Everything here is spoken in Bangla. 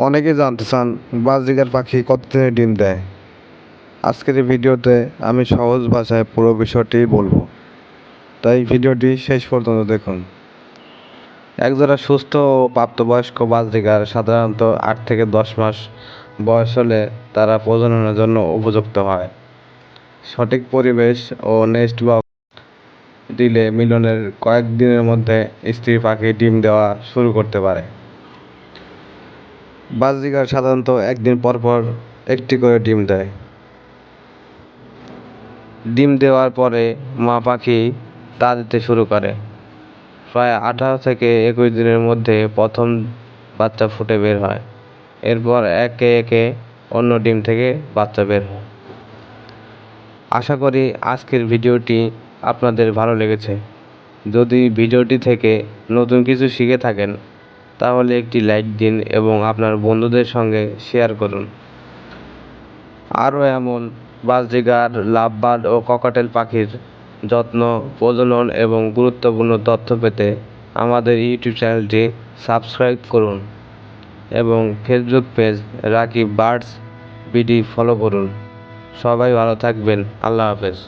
অনেকেই জানতে চান বাজরিগার পাখি কতদিনে ডিম দেয়। আজকের এই ভিডিওতে আমি সহজ ভাষায় পুরো বিষয়টি বলবো, তাই ভিডিওটি শেষ পর্যন্ত দেখুন। একজোড়া সুস্থ ও প্রাপ্তবয়স্ক বাজরিগার সাধারণত 8 থেকে 10 মাস বয়স হলে তারা প্রজননের জন্য উপযুক্ত হয়। সঠিক পরিবেশ ও নেস্ট বক্স দিলে মিলনের কয়েক দিনের মধ্যে স্ত্রী পাখি ডিম দেওয়া শুরু করতে পারে। বাজরিগার সাধারণত একদিন পর পর একটি করে ডিম দেয়। ডিম দেওয়ার পরে মা পাখি তা দিতে শুরু করে। প্রায় 18 থেকে 21 দিনের মধ্যে প্রথম বাচ্চা ফুটে বের হয়। এরপর একে একে অন্য ডিম থেকে বাচ্চা বের হয়। আশা করি আজকের ভিডিওটি আপনাদের ভালো লেগেছে। যদি ভিডিওটি থেকে নতুন কিছু শিখে থাকেন তাহলে একটি লাইক দিন এবং আপনার বন্ধুদের সঙ্গে শেয়ার করুন। আরও এমন বাজরিগার, লাভবার্ড ও ককাটেল পাখির যত্ন, প্রজনন এবং গুরুত্বপূর্ণ তথ্য পেতে আমাদের ইউটিউব চ্যানেলটি সাবস্ক্রাইব করুন এবং Facebook page Rakib birds BD follow করুন। সবাই ভালো থাকবেন। আল্লাহ হাফেজ।